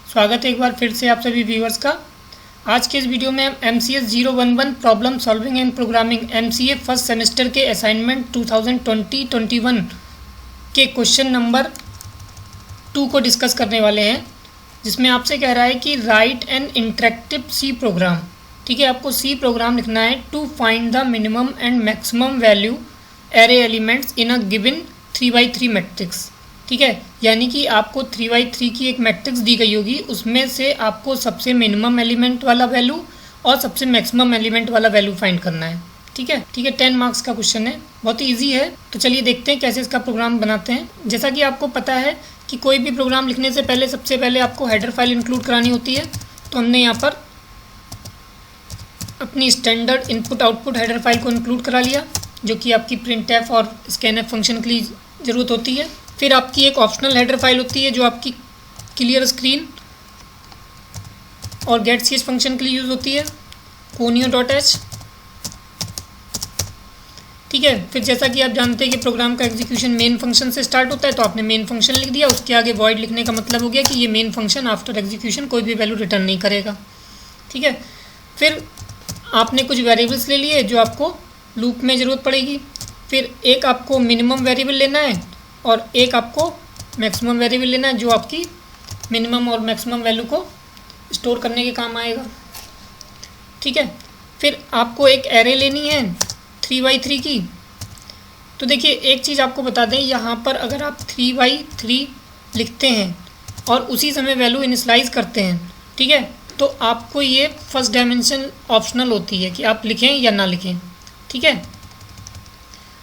स्वागत है एक बार फिर से आप सभी व्यूअर्स का। आज के इस वीडियो में हम MCS 011 problem solving and programming MCA first semester के असाइनमेंट 2020-21 के क्वेश्चन नंबर 2 को डिस्कस करने वाले हैं, जिसमें आपसे कह रहा है कि write an interactive C program. ठीक है, आपको सी प्रोग्राम लिखना है to find the minimum and maximum value array elements in a given 3x3 matrix. ठीक है, यानी कि आपको 3x3 की एक मैट्रिक्स दी गई होगी, उसमें से आपको सबसे मिनिमम एलिमेंट वाला वैल्यू और सबसे मैक्सिमम एलिमेंट वाला वैल्यू फाइंड करना है। ठीक है, 10 मार्क्स का क्वेश्चन है, बहुत ही ईजी है। तो चलिए देखते हैं कैसे इसका प्रोग्राम बनाते हैं। जैसा कि आपको पता है कि कोई भी प्रोग्राम लिखने से पहले सबसे पहले आपको हेडर फाइल इंक्लूड करानी होती है। तो हमने यहाँ पर अपनी standard input output header file को इंक्लूड करा लिया, जो कि आपकी printf और scanf फंक्शन के लिए ज़रूरत होती है। फिर आपकी एक ऑप्शनल हेडर फाइल होती है जो आपकी क्लियर स्क्रीन और getch फंक्शन के लिए यूज़ होती है, conio.h। ठीक है, फिर जैसा कि आप जानते हैं कि प्रोग्राम का एग्जीक्यूशन मेन फंक्शन से स्टार्ट होता है, तो आपने मेन फंक्शन लिख दिया। उसके आगे वॉइड लिखने का मतलब हो गया कि ये मेन फंक्शन आफ्टर एग्जीक्यूशन कोई भी वैल्यू रिटर्न नहीं करेगा। ठीक है, फिर आपने कुछ वेरिएबल्स ले लिए जो आपको लूप में ज़रूरत पड़ेगी। फिर एक आपको मिनिमम वेरिएबल लेना है और एक आपको मैक्सिमम वेरिएबल लेना है, जो आपकी मिनिमम और मैक्सिमम वैल्यू को स्टोर करने के काम आएगा। ठीक है, फिर आपको एक एरे लेनी है 3x3 की। तो देखिए, एक चीज़ आपको बता दें, यहाँ पर अगर आप 3x3 लिखते हैं और उसी समय वैल्यू इनिशियलाइज करते हैं, ठीक है, तो आपको ये फर्स्ट डायमेंशन ऑप्शनल होती है कि आप लिखें या ना लिखें। ठीक है,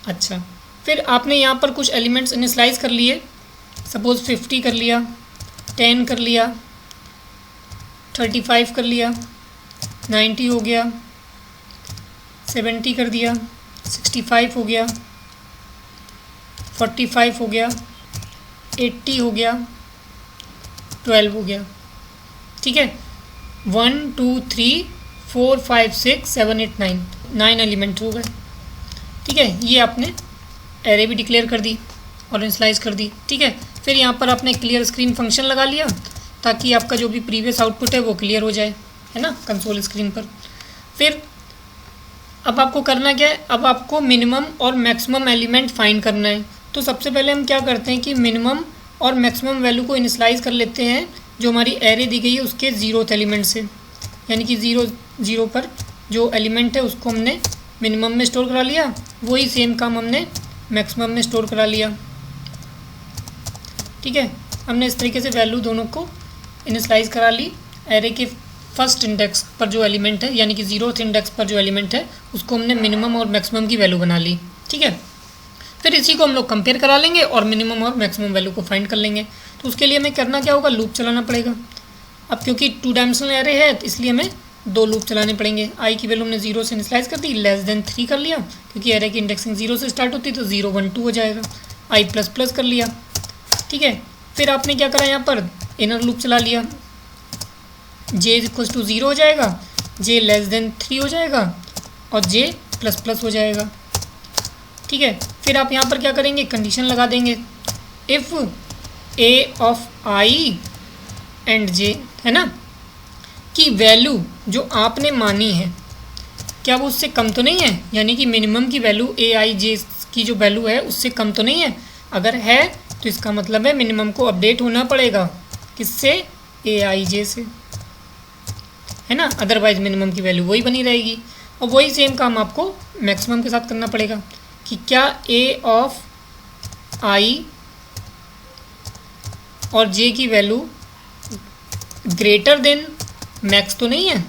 अच्छा, फिर आपने यहाँ पर कुछ एलिमेंट्स इनिशियलाइज कर लिए। सपोज़ 50 कर लिया, 10 कर लिया, 35 कर लिया, 90 हो गया, 70 कर दिया, 65 हो गया, 45 हो गया, 80 हो गया, 12 हो गया। ठीक है, 1 2 3 4 5 6 7 8 9 एलिमेंट हो गए। ठीक है, ये आपने एरे भी डिक्लेयर कर दी और इनिशियलाइज कर दी। ठीक है, फिर यहाँ पर आपने क्लियर स्क्रीन फंक्शन लगा लिया ताकि आपका जो भी प्रीवियस आउटपुट है वो क्लियर हो जाए, है ना, कंसोल स्क्रीन पर। फिर अब आपको करना क्या है, अब आपको मिनिमम और मैक्सिमम एलिमेंट फाइंड करना है। तो सबसे पहले हम क्या करते हैं कि मिनिमम और मैक्सिमम वैल्यू को इनिशियलाइज कर लेते हैं जो हमारी एरे दी गई है उसके 0th एलिमेंट से, यानी कि 0 पर जो एलिमेंट है उसको हमने मिनिमम में स्टोर करा लिया, वही सेम काम हमने मैक्सिमम में स्टोर करा लिया। ठीक है, हमने इस तरीके से वैल्यू दोनों को इनिशियलाइज करा ली। एरे के फर्स्ट इंडेक्स पर जो एलिमेंट है, यानी कि 0th इंडेक्स पर जो एलिमेंट है, उसको हमने मिनिमम और मैक्सिमम की वैल्यू बना ली। ठीक है, फिर इसी को हम लोग कंपेयर करा लेंगे और मिनिमम और मैक्सिमम वैल्यू को फाइंड कर लेंगे। तो उसके लिए हमें करना क्या होगा, लूप चलाना पड़ेगा। अब क्योंकि 2 डायमेंशनल एरे है तो इसलिए हमें 2 लूप चलाने पड़ेंगे। आई की वैल्यू हमने 0 से इनिशियलाइज कर दी, <3 कर लिया, क्योंकि एरे की इंडेक्सिंग 0 से स्टार्ट होती है, तो 0 1 2 हो जाएगा। i++ कर लिया। ठीक है, फिर आपने क्या करा, यहाँ पर इनर लूप चला लिया। j 0 हो जाएगा, j <3 हो जाएगा और j++ हो जाएगा। ठीक है, फिर आप यहाँ पर क्या करेंगे, कंडीशन लगा देंगे, if a of i and j, है ना, कि वैल्यू जो आपने मानी है क्या वो उससे कम तो नहीं है, यानी कि मिनिमम की वैल्यू aij की जो वैल्यू है उससे कम तो नहीं है। अगर है तो इसका मतलब है मिनिमम को अपडेट होना पड़ेगा, किससे, aij से, है ना, अदरवाइज मिनिमम की वैल्यू वही बनी रहेगी। और वही सेम काम आपको मैक्सिमम के साथ करना पड़ेगा कि क्या a ऑफ i और j की वैल्यू ग्रेटर देन मैक्स तो नहीं है,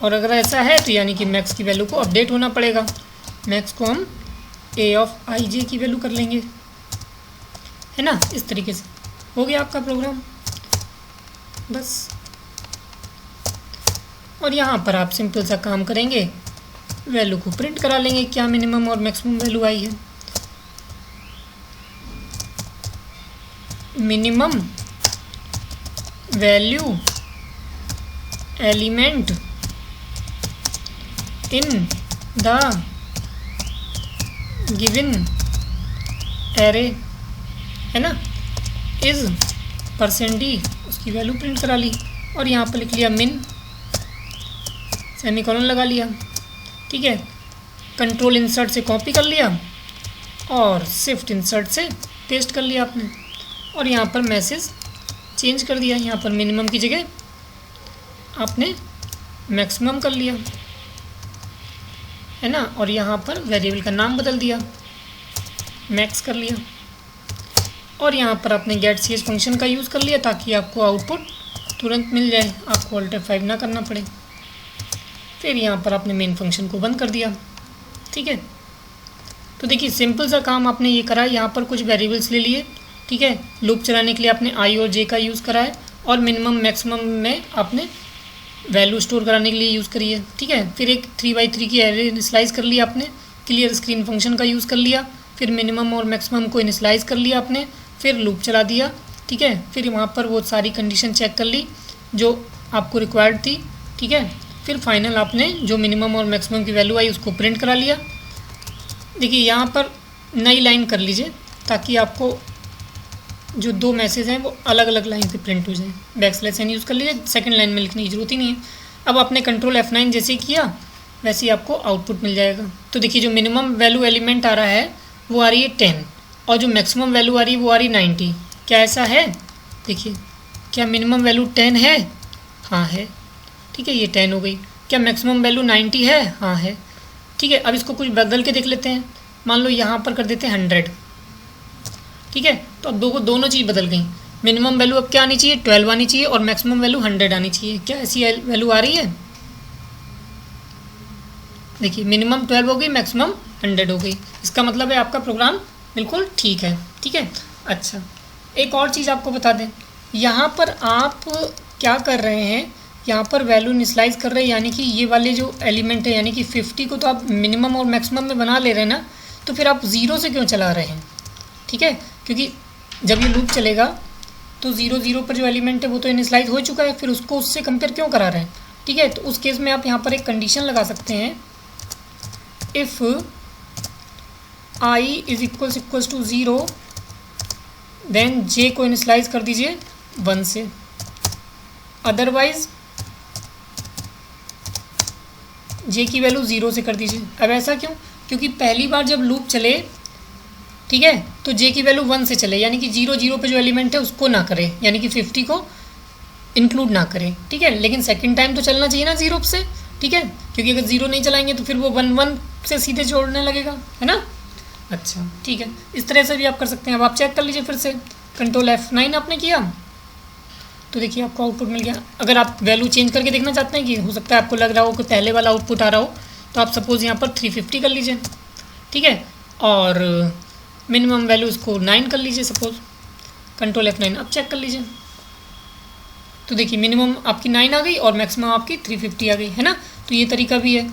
और अगर ऐसा है तो यानी कि मैक्स की वैल्यू को अपडेट होना पड़ेगा। मैक्स को हम a ऑफ आई जे की वैल्यू कर लेंगे, है ना। इस तरीके से हो गया आपका प्रोग्राम बस। और यहाँ पर आप सिंपल सा काम करेंगे, वैल्यू को प्रिंट करा लेंगे क्या मिनिमम और मैक्सिमम वैल्यू आई है। Minimum value element in the given array, है ना, इज %d, उसकी वैल्यू प्रिंट करा ली और यहाँ पर लिख लिया मिन, सेमीकोलन लगा लिया, ठीक है। कंट्रोल इंसर्ट से कॉपी कर लिया और शिफ्ट इंसर्ट से पेस्ट कर लिया आपने और यहाँ पर मैसेज चेंज कर दिया। यहाँ पर मिनिमम की जगह आपने मैक्सिमम कर लिया, है ना, और यहाँ पर वेरिएबल का नाम बदल दिया, मैक्स कर लिया और यहाँ पर आपने गेट ch फंक्शन का यूज़ कर लिया ताकि आपको आउटपुट तुरंत मिल जाए, आपको Alt F5 ना करना पड़े। फिर यहाँ पर आपने मेन फंक्शन को बंद कर दिया, ठीक है। तो देखिए सिंपल सा काम आपने ये करा है। यहाँ पर कुछ वेरिएबल्स ले लिए, ठीक है। लूप चलाने के लिए आपने i और j का यूज़ करा है और मिनिमम मैक्सिमम में आपने वैल्यू स्टोर कराने के लिए यूज़ करी है, ठीक है। फिर एक 3x3 की एरे इनिशियलाइज़ कर लिया आपने, क्लियर स्क्रीन फंक्शन का यूज़ कर लिया, फिर मिनिमम और मैक्सिमम को इनिशियलाइज़ कर लिया आपने, फिर लूप चला दिया, ठीक है। फिर वहाँ पर वो सारी कंडीशन चेक कर ली जो आपको रिक्वायर्ड थी, ठीक है। फिर फाइनल आपने जो मिनिमम और मैक्सिमम की वैल्यू आई उसको प्रिंट करा लिया। देखिए यहाँ पर नई लाइन कर लीजिए ताकि आपको जो दो मैसेज हैं वो अलग अलग लाइन पे प्रिंट हो जाए। बैकस्लैश n यूज़ कर लीजिए, सेकंड लाइन में लिखने की ज़रूरत ही नहीं है। अब आपने कंट्रोल F9 जैसे किया वैसे ही आपको आउटपुट मिल जाएगा। तो देखिए जो मिनिमम वैल्यू एलिमेंट आ रहा है वो आ रही है 10 और जो मैक्सिमम वैल्यू आ रही है वो आ रही है 90। क्या ऐसा है? देखिए क्या मिनिमम वैल्यू 10 है? हाँ है, ठीक है, ये 10 हो गई। क्या मैक्सिमम वैल्यू 90 है? हाँ है, ठीक है। अब इसको कुछ बदल के देख लेते हैं। मान लो यहाँ पर कर देते हैं 100, ठीक है। तो अब दोनों चीज़ बदल गई। मिनिमम वैल्यू अब क्या आनी चाहिए? 12 आनी चाहिए और मैक्सिमम वैल्यू 100 आनी चाहिए। क्या ऐसी वैल्यू आ रही है? देखिए मिनिमम 12 हो गई, मैक्सिमम 100 हो गई। इसका मतलब है आपका प्रोग्राम बिल्कुल ठीक है, ठीक है। अच्छा, एक और चीज़ आपको बता दें, यहाँ पर आप क्या कर रहे हैं, यहाँ पर वैल्यू इनिशियलाइज कर रहे हैं, यानी कि ये वाले जो एलिमेंट है यानी कि 50 को तो आप मिनिमम और मैक्सिमम में बना ले रहे हैं ना, तो फिर आप 0 से क्यों चला रहे हैं? ठीक है, क्योंकि जब ये लूप चलेगा तो 0 पर जो एलिमेंट है वो तो इनिशियलाइज हो चुका है, फिर उसको उससे कंपेयर क्यों करा रहे हैं? ठीक है, तो उस केस में आप यहाँ पर एक कंडीशन लगा सकते हैं, if i is equals to 0 then j को इनिशियलाइज कर दीजिए 1 से, अदरवाइज j की वैल्यू 0 से कर दीजिए। अब ऐसा क्यों? क्योंकि पहली बार जब लूप चले, ठीक है, तो j की वैल्यू 1 से चले, यानी कि 0 पे जो एलिमेंट है उसको ना करे, यानी कि 50 को इंक्लूड ना करें, ठीक है। लेकिन सेकंड टाइम तो चलना चाहिए ना 0 से, ठीक है, क्योंकि अगर 0 नहीं चलाएंगे तो फिर वो 1 से सीधे जोड़ने लगेगा, है ना। अच्छा ठीक है, इस तरह से भी आप कर सकते हैं। अब आप चेक कर लीजिए फिर से, कंट्रोल F9 आपने किया तो देखिए आपको आउटपुट मिल गया। अगर आप वैल्यू चेंज करके देखना चाहते हैं कि हो सकता है आपको लग रहा हो कि पहले वाला आउटपुट आ रहा हो, तो आप सपोज़ यहाँ पर 350 कर लीजिए, ठीक है, और मिनिमम वैल्यू इसको 9 कर लीजिए सपोज़, कंट्रोल F9। अब चेक कर लीजिए तो देखिए मिनिमम आपकी 9 आ गई और मैक्सिमम आपकी 350 आ गई, है ना। तो ये तरीका भी है।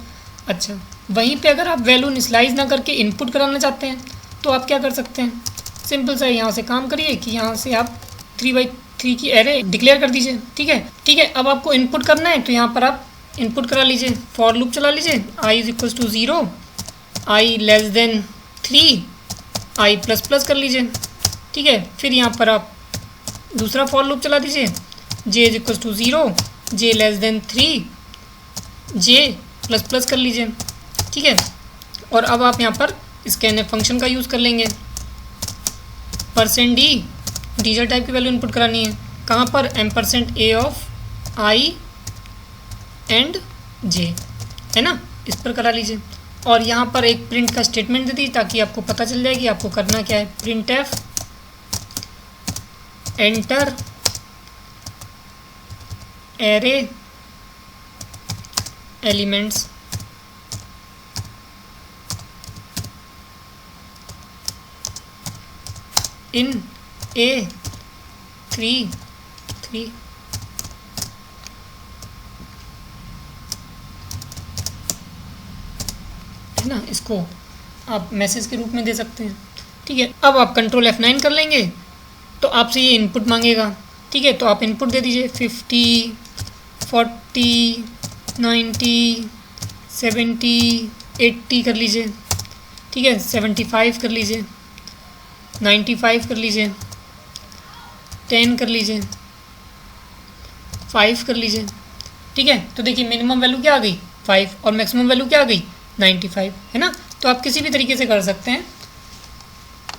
अच्छा, वहीं पे अगर आप वैल्यू इनिशियलाइज ना करके इनपुट कराना चाहते हैं तो आप क्या कर सकते हैं, सिंपल सा यहाँ से काम करिए कि यहाँ से आप 3x3 की एरे डिक्लेयर कर दीजिए, ठीक है, ठीक है। अब आपको इनपुट करना है तो यहाँ पर आप इनपुट करा लीजिए, फॉर लूप चला लीजिए, i is equals to 0, i less than 3, i plus plus कर लीजिए, ठीक है। फिर यहाँ पर आप दूसरा फॉर लूप चला दीजिए, j is equals to 0, j less than 3, j plus plus कर लीजिए, ठीक है। और अब आप यहाँ पर स्कैनफ फंक्शन का यूज़ कर लेंगे, %d इंटीजर टाइप की वैल्यू इनपुट करानी है, कहाँ पर? %a of i and j, है ना, इस पर करा लीजिए। और यहाँ पर एक प्रिंट का स्टेटमेंट दे दीजिए ताकि आपको पता चल जाए कि आपको करना क्या है। Print F enter array elements इन A3 है ना, इसको आप मैसेज के रूप में दे सकते हैं, ठीक है। अब आप कंट्रोल F9 कर लेंगे तो आपसे ये इनपुट मांगेगा, ठीक है। तो आप इनपुट दे दीजिए 50, 40, 90, 70, 80 कर लीजिए, ठीक है, 75 कर लीजिए, 95 कर लीजिए, 10 कर लीजिए, 5 कर लीजिए, ठीक है। तो देखिए मिनिमम वैल्यू क्या आ गई 5 और मैक्सिमम वैल्यू क्या आ गई 95, है ना। तो आप किसी भी तरीके से कर सकते हैं,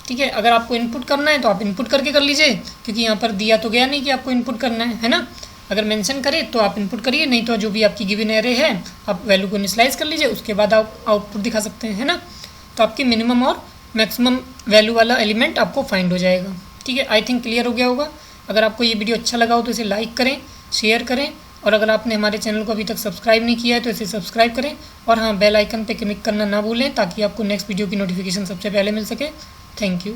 ठीक है। अगर आपको इनपुट करना है तो आप इनपुट करके कर लीजिए, क्योंकि यहाँ पर दिया तो गया नहीं कि आपको इनपुट करना है ना। अगर मेंशन करे तो आप इनपुट करिए, नहीं तो जो भी आपकी गिवन एरे है आप वैल्यू को इनिशियलाइज कर लीजिए, उसके बाद आप आउटपुट दिखा सकते हैं, है ना। तो आपकी मिनिमम और मैक्सिमम वैल्यू वाला एलिमेंट आपको फाइंड हो जाएगा, ठीक है। आई थिंक क्लियर हो गया होगा। अगर आपको ये वीडियो अच्छा लगा हो तो इसे लाइक करें, शेयर करें, और अगर आपने हमारे चैनल को अभी तक सब्सक्राइब नहीं किया है तो इसे सब्सक्राइब करें, और हाँ बेल आइकन पे क्लिक करना ना भूलें ताकि आपको नेक्स्ट वीडियो की नोटिफिकेशन सबसे पहले मिल सके। Thank you.